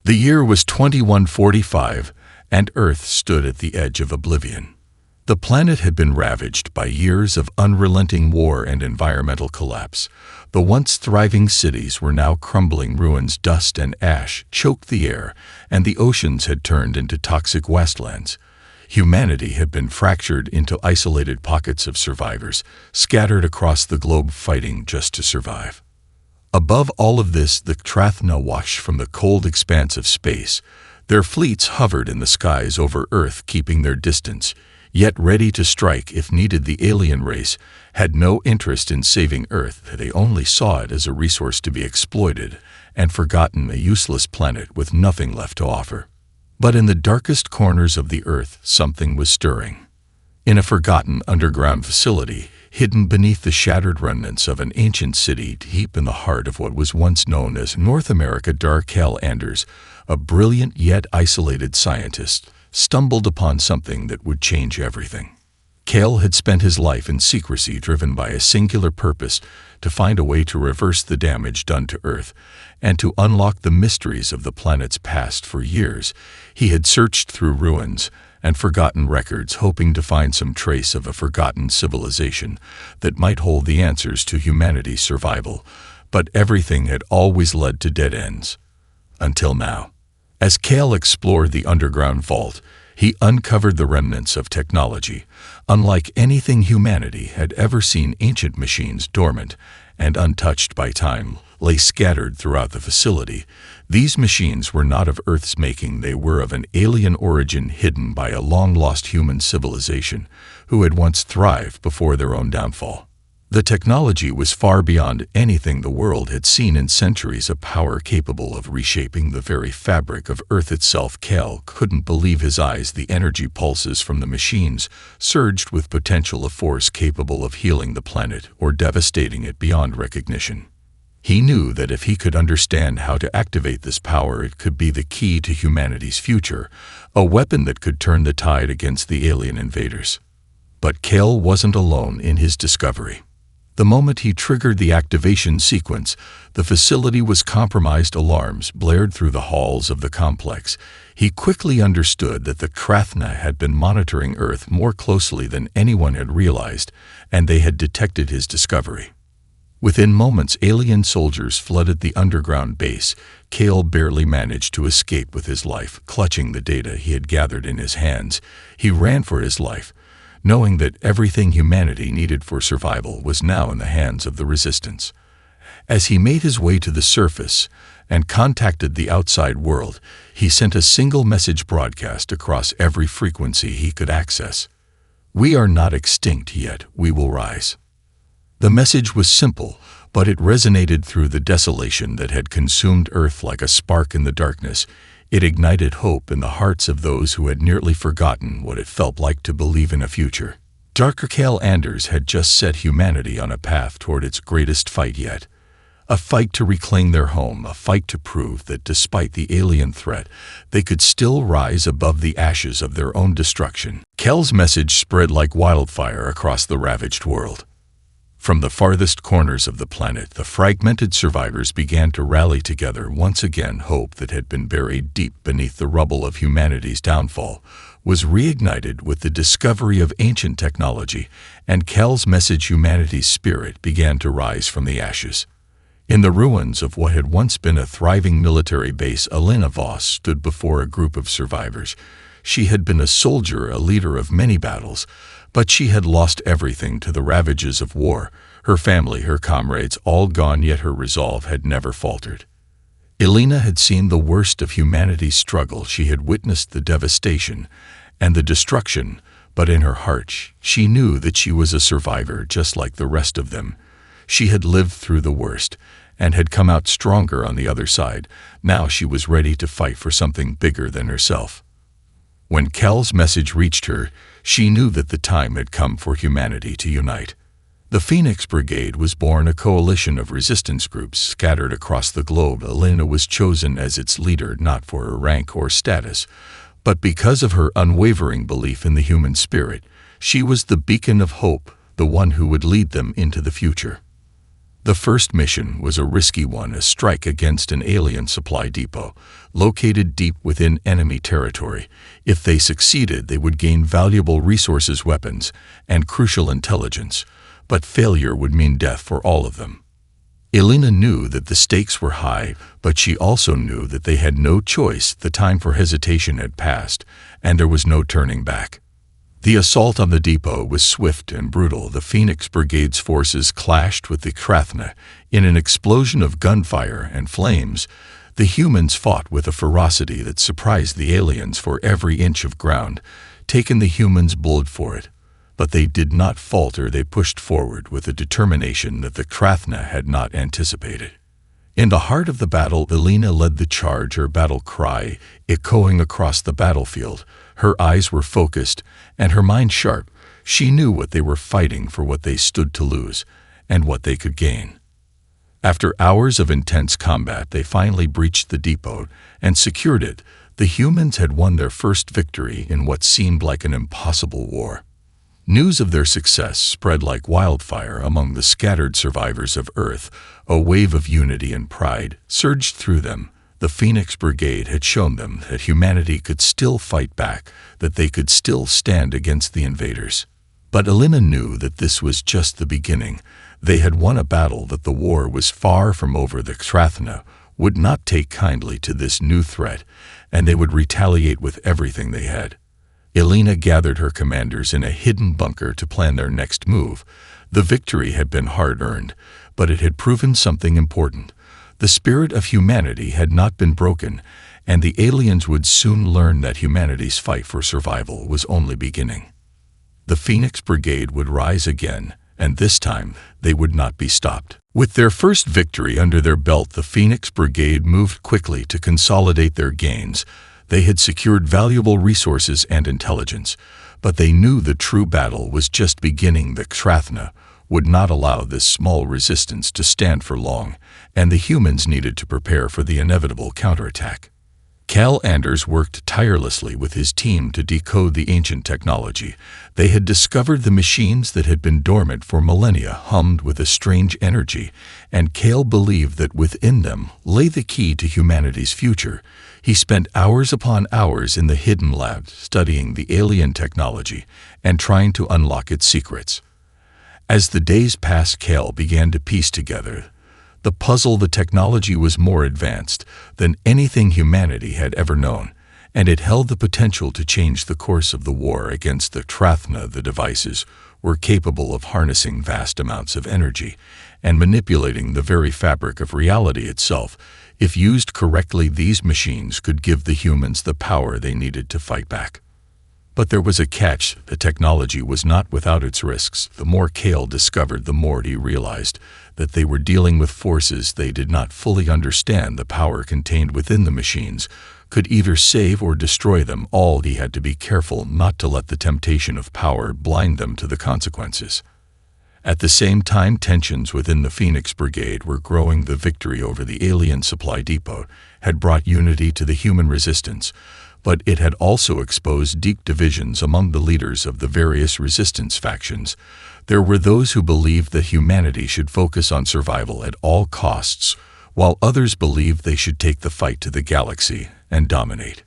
The year was 2145, and Earth stood at the edge of oblivion. The planet had been ravaged by years of unrelenting war and environmental collapse. The once thriving cities were now crumbling ruins. Dust and ash choked the air, and the oceans had turned into toxic wastelands. Humanity had been fractured into isolated pockets of survivors, scattered across the globe fighting just to survive. Above all of this, the Trathna watched from the cold expanse of space. Their fleets hovered in the skies over Earth, keeping their distance, yet ready to strike if needed. The alien race had no interest in saving Earth. They only saw it as a resource to be exploited and forgotten, a useless planet with nothing left to offer. But in the darkest corners of the Earth, something was stirring. In a forgotten underground facility, hidden beneath the shattered remnants of an ancient city deep in the heart of what was once known as North America, Cal Anders, a brilliant yet isolated scientist, stumbled upon something that would change everything. Cal had spent his life in secrecy, driven by a singular purpose: to find a way to reverse the damage done to Earth and to unlock the mysteries of the planet's past. For years, he had searched through ruins and forgotten records, hoping to find some trace of a forgotten civilization that might hold the answers to humanity's survival. But everything had always led to dead ends. Until now. As Cal explored the underground vault, he uncovered the remnants of technology. Unlike anything humanity had ever seen, ancient machines, dormant and untouched by time, lay scattered throughout the facility. These machines were not of Earth's making. They were of an alien origin, hidden by a long-lost human civilization who had once thrived before their own downfall. The technology was far beyond anything the world had seen in centuries, a power capable of reshaping the very fabric of Earth itself. Cal couldn't believe his eyes. The energy pulses from the machines surged with potential, a force capable of healing the planet or devastating it beyond recognition. He knew that if he could understand how to activate this power, it could be the key to humanity's future, a weapon that could turn the tide against the alien invaders. But Cal wasn't alone in his discovery. The moment he triggered the activation sequence, the facility was compromised. Alarms blared through the halls of the complex. He quickly understood that the Trathna had been monitoring Earth more closely than anyone had realized, and they had detected his discovery. Within moments, alien soldiers flooded the underground base. Cal barely managed to escape with his life. Clutching the data he had gathered in his hands, he ran for his life, knowing that everything humanity needed for survival was now in the hands of the Resistance. As he made his way to the surface and contacted the outside world, he sent a single message broadcast across every frequency he could access. "We are not extinct yet, we will rise." The message was simple, but it resonated through the desolation that had consumed Earth like a spark in the darkness. It ignited hope in the hearts of those who had nearly forgotten what it felt like to believe in a future. Cal Anders had just set humanity on a path toward its greatest fight yet. A fight to reclaim their home, a fight to prove that despite the alien threat, they could still rise above the ashes of their own destruction. Cal's message spread like wildfire across the ravaged world. From the farthest corners of the planet, the fragmented survivors began to rally together once again. Hope that had been buried deep beneath the rubble of humanity's downfall was reignited with the discovery of ancient technology, and Cal's message, humanity's spirit, began to rise from the ashes. In the ruins of what had once been a thriving military base, Elena Voss stood before a group of survivors. She had been a soldier, a leader of many battles, but she had lost everything to the ravages of war. Her family, her comrades, all gone, yet her resolve had never faltered. Elena had seen the worst of humanity's struggle. She had witnessed the devastation and the destruction, but in her heart, she knew that she was a survivor just like the rest of them. She had lived through the worst and had come out stronger on the other side. Now she was ready to fight for something bigger than herself. When Cal's message reached her, she knew that the time had come for humanity to unite. The Phoenix Brigade was born, a coalition of resistance groups scattered across the globe. Elena was chosen as its leader not for her rank or status, but because of her unwavering belief in the human spirit. She was the beacon of hope, the one who would lead them into the future. The first mission was a risky one, a strike against an alien supply depot, located deep within enemy territory. If they succeeded, they would gain valuable resources, weapons, and crucial intelligence, but failure would mean death for all of them. Elena knew that the stakes were high, but she also knew that they had no choice. The time for hesitation had passed, and there was no turning back. The assault on the depot was swift and brutal. The Phoenix Brigade's forces clashed with the Krathna. In an explosion of gunfire and flames, the humans fought with a ferocity that surprised the aliens. For every inch of ground taken, the humans bled for it. But they did not falter. They pushed forward with a determination that the Krathna had not anticipated. In the heart of the battle, Elena led the charge, her battle cry echoing across the battlefield. Her eyes were focused and her mind sharp. She knew what they were fighting for, what they stood to lose, and what they could gain. After hours of intense combat, they finally breached the depot and secured it. The humans had won their first victory in what seemed like an impossible war. News of their success spread like wildfire among the scattered survivors of Earth. A wave of unity and pride surged through them. The Phoenix Brigade had shown them that humanity could still fight back, that they could still stand against the invaders. But Elena knew that this was just the beginning. They had won a battle, that the war was far from over. The Krathna would not take kindly to this new threat, and they would retaliate with everything they had. Elena gathered her commanders in a hidden bunker to plan their next move. The victory had been hard-earned, but it had proven something important. The spirit of humanity had not been broken, and the aliens would soon learn that humanity's fight for survival was only beginning. The Phoenix Brigade would rise again, and this time they would not be stopped. With their first victory under their belt, the Phoenix Brigade moved quickly to consolidate their gains. They had secured valuable resources and intelligence, but they knew the true battle was just beginning. The Krathna would not allow this small resistance to stand for long, and the humans needed to prepare for the inevitable counterattack. Cal Anders worked tirelessly with his team to decode the ancient technology. They had discovered the machines that had been dormant for millennia hummed with a strange energy, and Cal believed that within them lay the key to humanity's future. He spent hours upon hours in the hidden lab studying the alien technology and trying to unlock its secrets. As the days passed, Cal began to piece together the puzzle. The technology was more advanced than anything humanity had ever known, and it held the potential to change the course of the war against the Krathna. The devices were capable of harnessing vast amounts of energy and manipulating the very fabric of reality itself. If used correctly, these machines could give the humans the power they needed to fight back. But there was a catch. The technology was not without its risks. The more Cal discovered, the more he realized that they were dealing with forces they did not fully understand. The power contained within the machines could either save or destroy them all. He had to be careful not to let the temptation of power blind them to the consequences. At the same time, tensions within the Phoenix Brigade were growing. The victory over the alien supply depot had brought unity to the human resistance, but it had also exposed deep divisions among the leaders of the various resistance factions. There were those who believed that humanity should focus on survival at all costs, while others believed they should take the fight to the galaxy and dominate.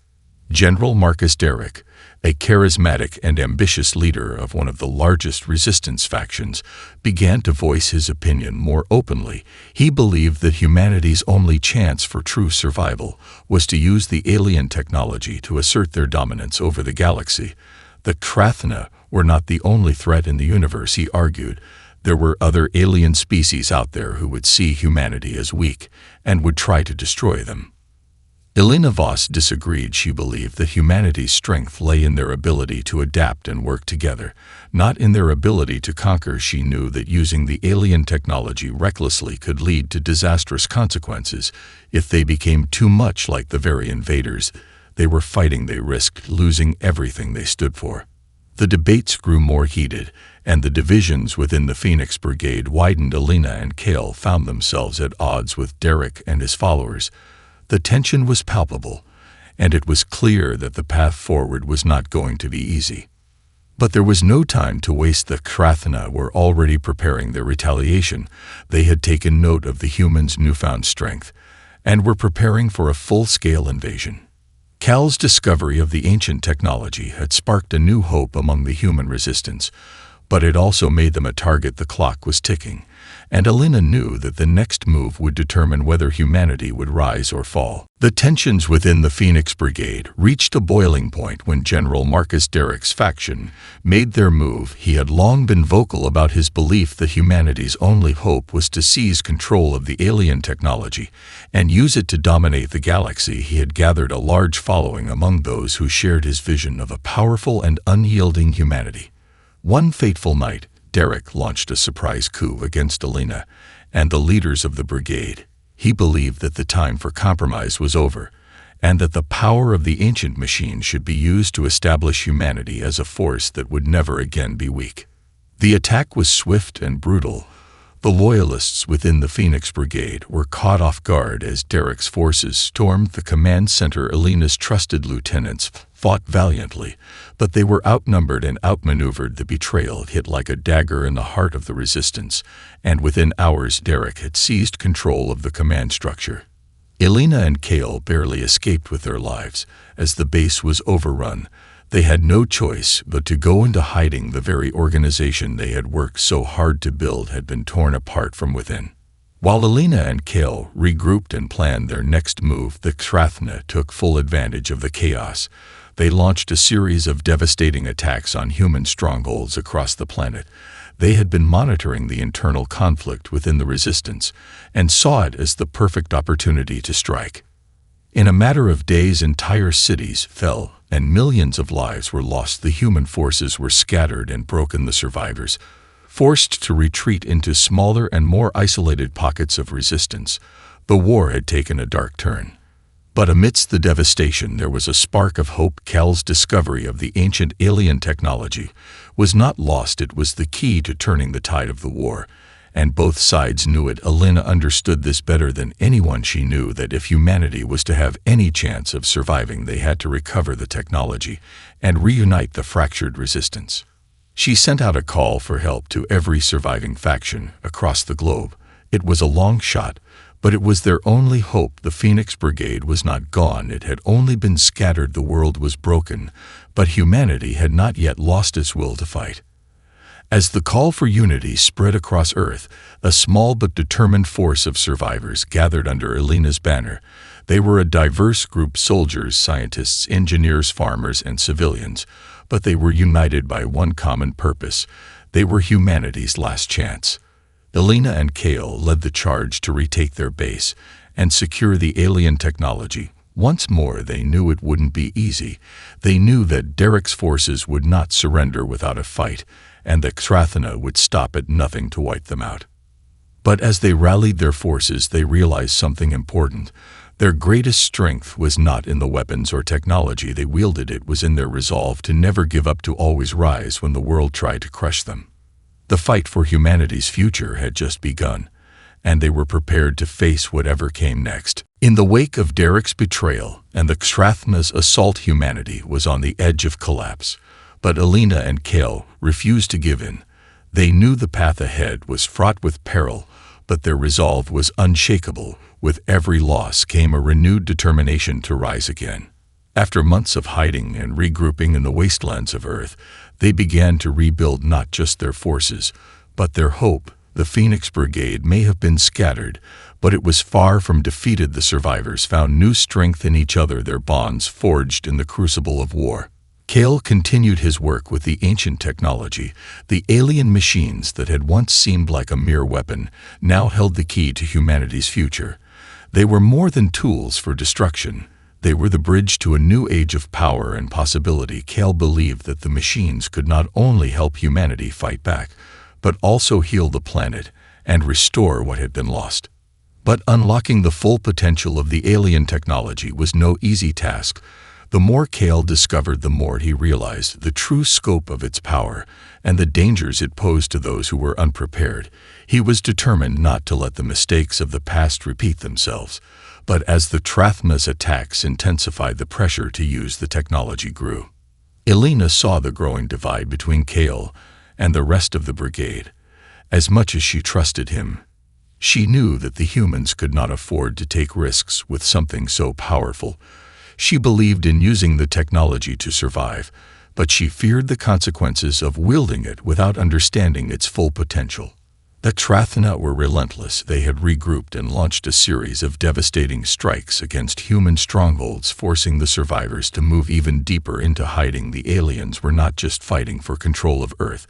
General Marcus Derrick, a charismatic and ambitious leader of one of the largest resistance factions, began to voice his opinion more openly. He believed that humanity's only chance for true survival was to use the alien technology to assert their dominance over the galaxy. The Krathna were not the only threat in the universe, he argued. There were other alien species out there who would see humanity as weak and would try to destroy them. Elena Voss disagreed. She believed that humanity's strength lay in their ability to adapt and work together, not in their ability to conquer. She knew that using the alien technology recklessly could lead to disastrous consequences. If they became too much like the very invaders they were fighting, they risked losing everything they stood for. The debates grew more heated, and the divisions within the Phoenix Brigade widened. Elena and Cal found themselves at odds with Derrick and his followers. The tension was palpable, and it was clear that the path forward was not going to be easy. But there was no time to waste. The Krathna were already preparing their retaliation. They had taken note of the humans' newfound strength and were preparing for a full-scale invasion. Cal's discovery of the ancient technology had sparked a new hope among the human resistance, but it also made them a target. The clock was ticking, and Alina knew that the next move would determine whether humanity would rise or fall. The tensions within the Phoenix Brigade reached a boiling point when General Marcus Derek's faction made their move. He had long been vocal about his belief that humanity's only hope was to seize control of the alien technology and use it to dominate the galaxy. He had gathered a large following among those who shared his vision of a powerful and unyielding humanity. One fateful night, Derek launched a surprise coup against Alina and the leaders of the brigade. He believed that the time for compromise was over, and that the power of the ancient machine should be used to establish humanity as a force that would never again be weak. The attack was swift and brutal. The loyalists within the Phoenix Brigade were caught off guard as Derek's forces stormed the command center. Alina's trusted lieutenants fought valiantly, but they were outnumbered and outmaneuvered. The betrayal hit like a dagger in the heart of the resistance, and within hours Derek had seized control of the command structure. Alina and Kale barely escaped with their lives as the base was overrun. They had no choice but to go into hiding. The very organization they had worked so hard to build had been torn apart from within. While Alina and Kale regrouped and planned their next move, the Krathna took full advantage of the chaos. They launched a series of devastating attacks on human strongholds across the planet. They had been monitoring the internal conflict within the resistance and saw it as the perfect opportunity to strike. In a matter of days, entire cities fell and millions of lives were lost. The human forces were scattered and broken. The survivors, forced to retreat into smaller and more isolated pockets of resistance. The war had taken a dark turn. But amidst the devastation, there was a spark of hope. Cal's discovery of the ancient alien technology was not lost. It was the key to turning the tide of the war, and both sides knew it. Alina understood this better than anyone. She knew that if humanity was to have any chance of surviving, they had to recover the technology and reunite the fractured resistance. She sent out a call for help to every surviving faction across the globe. It was a long shot, but it was their only hope. The Phoenix Brigade was not gone. It had only been scattered. The world was broken, but humanity had not yet lost its will to fight. As the call for unity spread across Earth, a small but determined force of survivors gathered under Alina's banner. They were a diverse group: soldiers, scientists, engineers, farmers, and civilians, but they were united by one common purpose. They were humanity's last chance. Alina and Kale led the charge to retake their base and secure the alien technology. Once more, they knew it wouldn't be easy. They knew that Derek's forces would not surrender without a fight, and the Krathna would stop at nothing to wipe them out. But as they rallied their forces, they realized something important. Their greatest strength was not in the weapons or technology they wielded. It was in their resolve to never give up, to always rise when the world tried to crush them. The fight for humanity's future had just begun, and they were prepared to face whatever came next. In the wake of Derek's betrayal and the Krathna's assault, humanity was on the edge of collapse. But Alina and Kale refused to give in. They knew the path ahead was fraught with peril, but their resolve was unshakable. With every loss came a renewed determination to rise again. After months of hiding and regrouping in the wastelands of Earth, they began to rebuild not just their forces, but their hope. The Phoenix Brigade may have been scattered, but it was far from defeated. The survivors found new strength in each other, their bonds forged in the crucible of war. Kale continued his work with the ancient technology. The alien machines that had once seemed like a mere weapon now held the key to humanity's future. They were more than tools for destruction. They were the bridge to a new age of power and possibility. Kale believed that the machines could not only help humanity fight back, but also heal the planet and restore what had been lost. But unlocking the full potential of the alien technology was no easy task. The more Kale discovered, the more he realized the true scope of its power and the dangers it posed to those who were unprepared. He was determined not to let the mistakes of the past repeat themselves. But as the Krathna's attacks intensified, the pressure to use the technology grew. Elena saw the growing divide between Kale and the rest of the brigade. As much as she trusted him, she knew that the humans could not afford to take risks with something so powerful. She believed in using the technology to survive, but she feared the consequences of wielding it without understanding its full potential. The Trathna were relentless. They had regrouped and launched a series of devastating strikes against human strongholds, forcing the survivors to move even deeper into hiding. The aliens were not just fighting for control of Earth.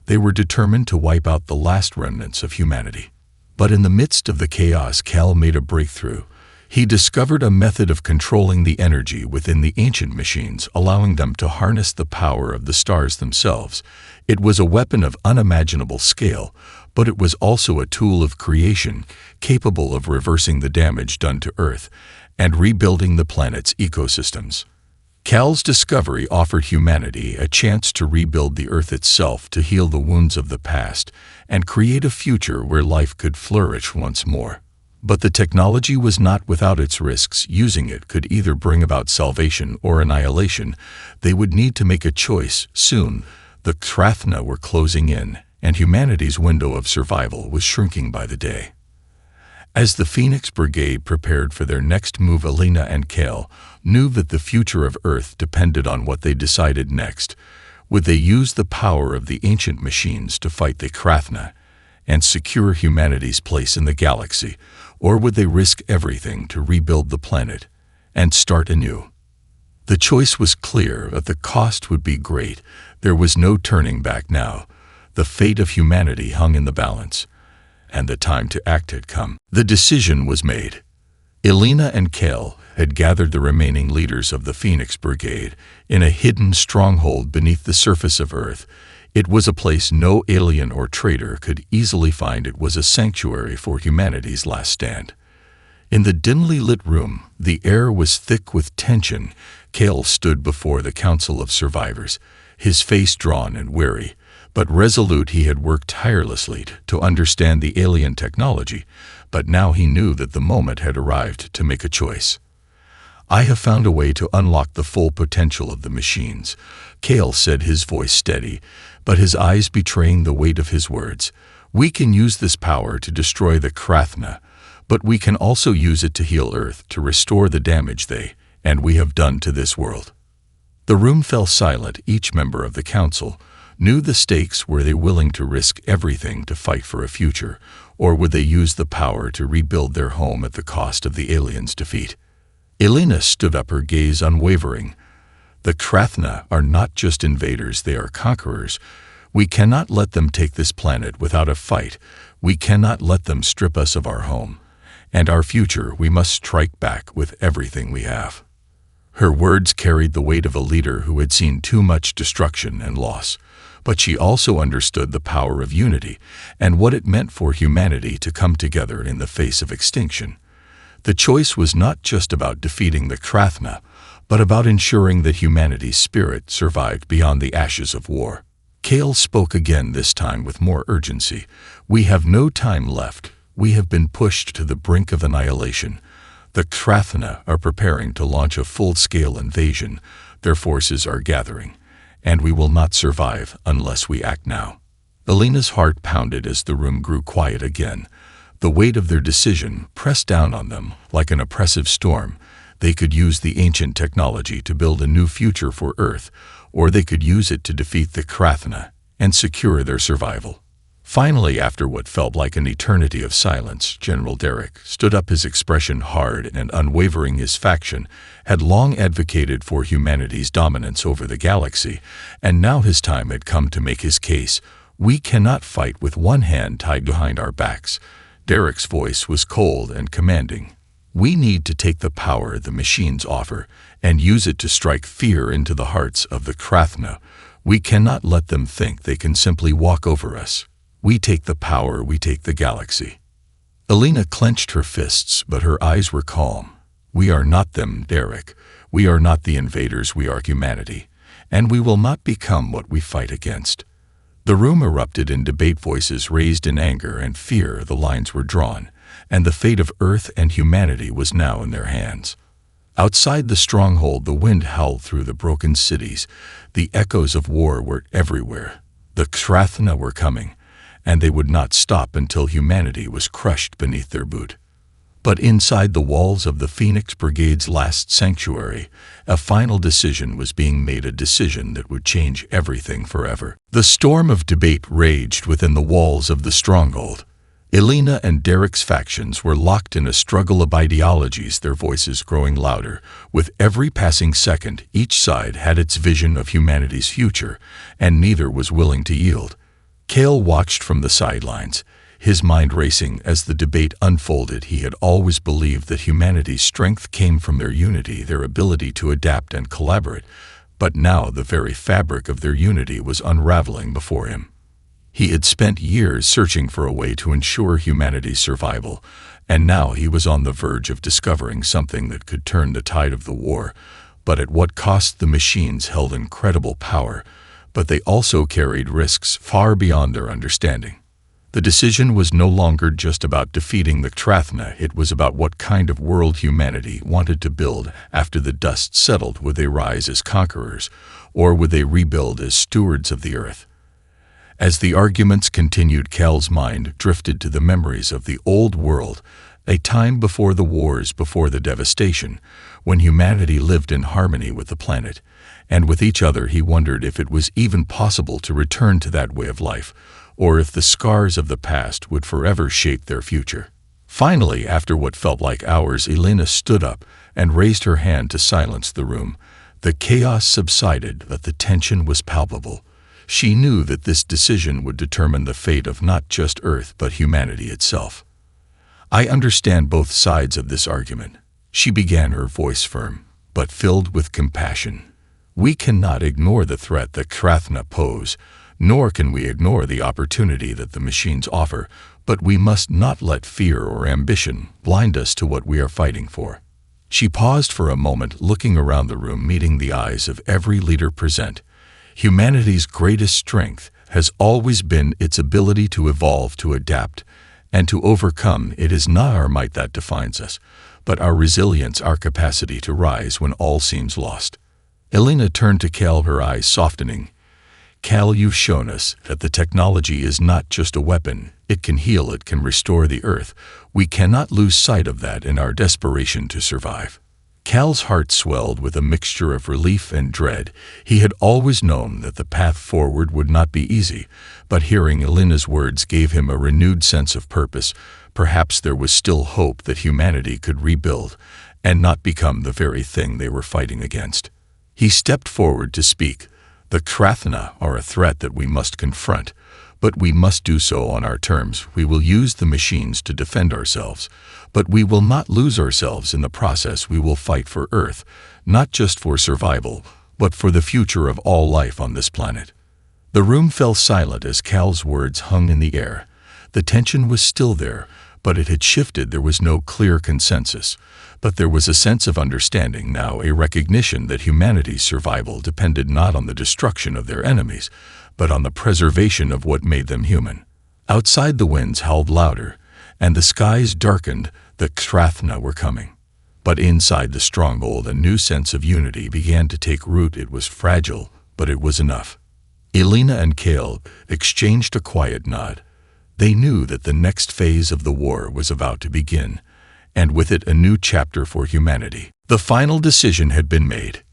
They were determined to wipe out the last remnants of humanity. But in the midst of the chaos, Cal made a breakthrough. He discovered a method of controlling the energy within the ancient machines, allowing them to harness the power of the stars themselves. It was a weapon of unimaginable scale, but it was also a tool of creation, capable of reversing the damage done to Earth and rebuilding the planet's ecosystems. Cal's discovery offered humanity a chance to rebuild the Earth itself, to heal the wounds of the past, and create a future where life could flourish once more. But the technology was not without its risks. Using it could either bring about salvation or annihilation. They would need to make a choice soon. The Trathna were closing in, and humanity's window of survival was shrinking by the day. As the Phoenix Brigade prepared for their next move, Elena and Kale knew that the future of Earth depended on what they decided next. Would they use the power of the ancient machines to fight the Trathna and secure humanity's place in the galaxy, or would they risk everything to rebuild the planet and start anew? The choice was clear, but the cost would be great. There was no turning back now. The fate of humanity hung in the balance, and the time to act had come. The decision was made. Elena and Kale had gathered the remaining leaders of the Phoenix Brigade in a hidden stronghold beneath the surface of Earth. It was a place no alien or traitor could easily find. It was a sanctuary for humanity's last stand. In the dimly lit room, the air was thick with tension. Kale stood before the Council of Survivors, his face drawn and weary, but resolute. He had worked tirelessly to understand the alien technology, but now he knew that the moment had arrived to make a choice. "I have found a way to unlock the full potential of the machines," Kale said, his voice steady, but his eyes betraying the weight of his words. "We can use this power to destroy the Trathna, but we can also use it to heal Earth, to restore the damage we have done to this world." The room fell silent. Each member of the council knew the stakes. Were they willing to risk everything to fight for a future, or would they use the power to rebuild their home at the cost of the aliens' defeat? Elena stood up, her gaze unwavering. "The Trathna are not just invaders, they are conquerors. We cannot let them take this planet without a fight. We cannot let them strip us of our home and our future. We must strike back with everything we have." Her words carried the weight of a leader who had seen too much destruction and loss, but she also understood the power of unity and what it meant for humanity to come together in the face of extinction. The choice was not just about defeating the Trathna, but about ensuring that humanity's spirit survived beyond the ashes of war. Kale spoke again, this time with more urgency. "We have no time left. We have been pushed to the brink of annihilation. The Trathna are preparing to launch a full-scale invasion. Their forces are gathering, and we will not survive unless we act now." Elena's heart pounded as the room grew quiet again. The weight of their decision pressed down on them like an oppressive storm. They could use the ancient technology to build a new future for Earth, or they could use it to defeat the Trathna and secure their survival. Finally, after what felt like an eternity of silence, General Derek stood up, his expression hard and unwavering. His faction had long advocated for humanity's dominance over the galaxy, and now his time had come to make his case. "We cannot fight with one hand tied behind our backs." Derek's voice was cold and commanding. "We need to take the power the machines offer and use it to strike fear into the hearts of the Trathna. We cannot let them think they can simply walk over us. We take the power, we take the galaxy." Elena clenched her fists, but her eyes were calm. "We are not them, Derek. We are not the invaders, we are humanity, and we will not become what we fight against." The room erupted in debate, voices raised in anger and fear. The lines were drawn, and the fate of Earth and humanity was now in their hands. Outside the stronghold, the wind howled through the broken cities. The echoes of war were everywhere. The Krathna were coming, and they would not stop until humanity was crushed beneath their boot. But inside the walls of the Phoenix Brigade's last sanctuary, a final decision was being made, a decision that would change everything forever. The storm of debate raged within the walls of the stronghold. Elena and Derek's factions were locked in a struggle of ideologies, their voices growing louder. With every passing second, each side had its vision of humanity's future, and neither was willing to yield. Cale watched from the sidelines, his mind racing as the debate unfolded. He had always believed that humanity's strength came from their unity, their ability to adapt and collaborate, but now the very fabric of their unity was unraveling before him. He had spent years searching for a way to ensure humanity's survival, and now he was on the verge of discovering something that could turn the tide of the war. But at what cost? The machines held incredible power, but they also carried risks far beyond their understanding. The decision was no longer just about defeating the Krathna, it was about what kind of world humanity wanted to build after the dust settled. Would they rise as conquerors, or would they rebuild as stewards of the earth? As the arguments continued, Cal's mind drifted to the memories of the old world, a time before the wars, before the devastation, when humanity lived in harmony with the planet, and with each other. He wondered if it was even possible to return to that way of life, or if the scars of the past would forever shape their future. Finally, after what felt like hours, Elena stood up and raised her hand to silence the room. The chaos subsided, but the tension was palpable. She knew that this decision would determine the fate of not just Earth, but humanity itself. I understand both sides of this argument, she began, her voice firm, but filled with compassion. We cannot ignore the threat that Krathna pose, nor can we ignore the opportunity that the machines offer, but we must not let fear or ambition blind us to what we are fighting for. She paused for a moment, looking around the room, meeting the eyes of every leader present. Humanity's greatest strength has always been its ability to evolve, to adapt, and to overcome. It is not our might that defines us, but our resilience, our capacity to rise when all seems lost. Elena turned to Cal, her eyes softening. Cal, you've shown us that the technology is not just a weapon. It can heal, it can restore the Earth. We cannot lose sight of that in our desperation to survive. Cal's heart swelled with a mixture of relief and dread. He had always known that the path forward would not be easy, but hearing Elena's words gave him a renewed sense of purpose. Perhaps there was still hope that humanity could rebuild and not become the very thing they were fighting against. He stepped forward to speak. The Krathna are a threat that we must confront, but we must do so on our terms. We will use the machines to defend ourselves, but we will not lose ourselves in the process. We will fight for Earth, not just for survival, but for the future of all life on this planet. The room fell silent as Cal's words hung in the air. The tension was still there, but it had shifted. There was no clear consensus, but there was a sense of understanding now, a recognition that humanity's survival depended not on the destruction of their enemies, but on the preservation of what made them human. Outside, the winds howled louder, and the skies darkened. The Krathna were coming. But inside the stronghold, a new sense of unity began to take root. It was fragile, but it was enough. Elena and Cale exchanged a quiet nod. They knew that the next phase of the war was about to begin, and with it a new chapter for humanity. The final decision had been made.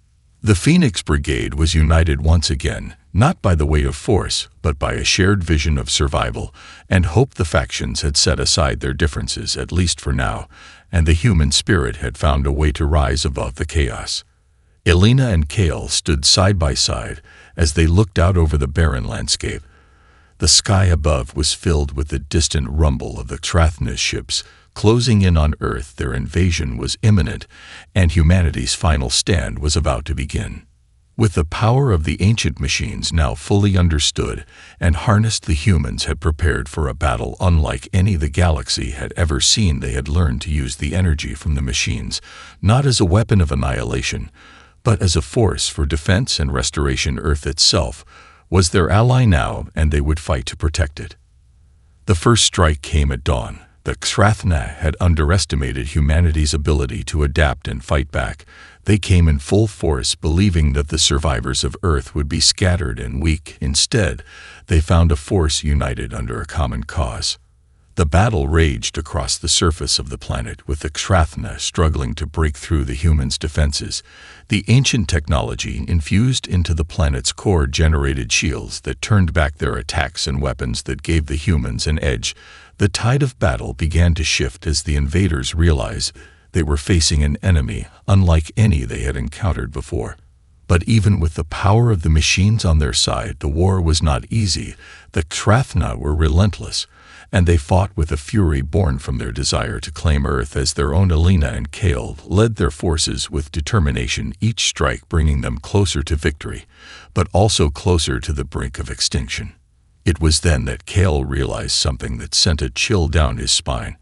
The Phoenix Brigade was united once again, not by the weight of force, but by a shared vision of survival and hope. The factions had set aside their differences, at least for now, and the human spirit had found a way to rise above the chaos. Elena and Cale stood side by side as they looked out over the barren landscape. The sky above was filled with the distant rumble of the Krathna's ships closing in on Earth. Their invasion was imminent, and humanity's final stand was about to begin. With the power of the ancient machines now fully understood and harnessed, the humans had prepared for a battle unlike any the galaxy had ever seen. They had learned to use the energy from the machines, not as a weapon of annihilation, but as a force for defense and restoration. Earth itself was their ally now, and they would fight to protect it. The first strike came at dawn. The Xrathna had underestimated humanity's ability to adapt and fight back. They came in full force, believing that the survivors of Earth would be scattered and weak. Instead, they found a force united under a common cause. The battle raged across the surface of the planet, with the Xrathna struggling to break through the humans' defenses. The ancient technology infused into the planet's core generated shields that turned back their attacks and weapons that gave the humans an edge. The tide of battle began to shift as the invaders realized they were facing an enemy unlike any they had encountered before. But even with the power of the machines on their side, the war was not easy. The Xrathna were relentless, and they fought with a fury born from their desire to claim Earth as their own. Alina and Kale led their forces with determination, each strike bringing them closer to victory, but also closer to the brink of extinction. It was then that Kale realized something that sent a chill down his spine.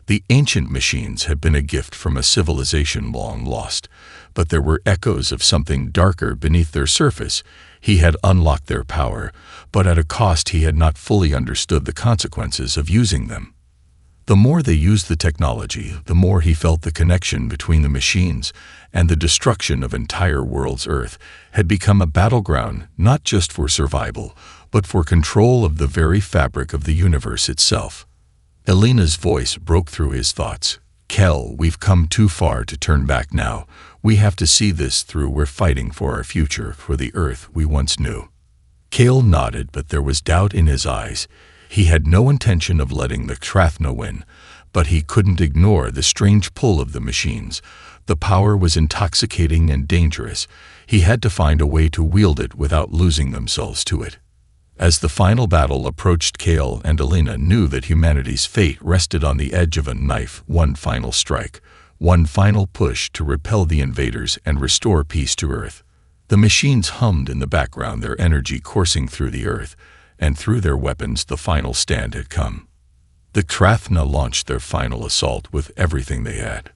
The ancient machines had been a gift from a civilization long lost, but there were echoes of something darker beneath their surface. He had unlocked their power, but at a cost. He had not fully understood the consequences of using them. The more they used the technology, the more he felt the connection between the machines and the destruction of entire worlds. Earth had become a battleground not just for survival, but for control of the very fabric of the universe itself. Elena's voice broke through his thoughts. Kel, we've come too far to turn back now. We have to see this through. We're fighting for our future, for the Earth we once knew. Kale nodded, but there was doubt in his eyes. He had no intention of letting the Xrathna win, but he couldn't ignore the strange pull of the machines. The power was intoxicating and dangerous. He had to find a way to wield it without losing themselves to it. As the final battle approached, Kale and Elena knew that humanity's fate rested on the edge of a knife. One final strike, one final push to repel the invaders and restore peace to Earth. The machines hummed in the background, their energy coursing through the Earth, and through their weapons the final stand had come. The Xrathna launched their final assault with everything they had.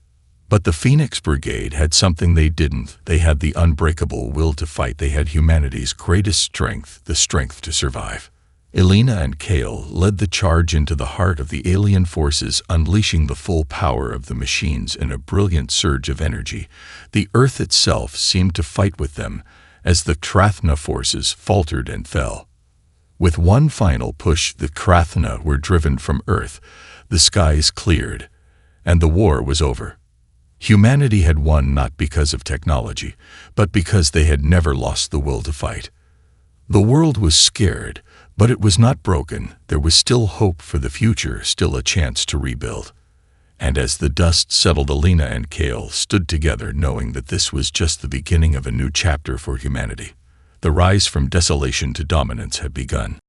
But the Phoenix Brigade had something they didn't. They had the unbreakable will to fight. They had humanity's greatest strength, the strength to survive. Elena and Kale led the charge into the heart of the alien forces, unleashing the full power of the machines in a brilliant surge of energy. The Earth itself seemed to fight with them as the Xrathna forces faltered and fell. With one final push, the Xrathna were driven from Earth. The skies cleared, and the war was over. Humanity had won not because of technology, but because they had never lost the will to fight. The world was scared, but it was not broken. There was still hope for the future, still a chance to rebuild. And as the dust settled, Elena and Kale stood together, knowing that this was just the beginning of a new chapter for humanity. The rise from desolation to dominance had begun.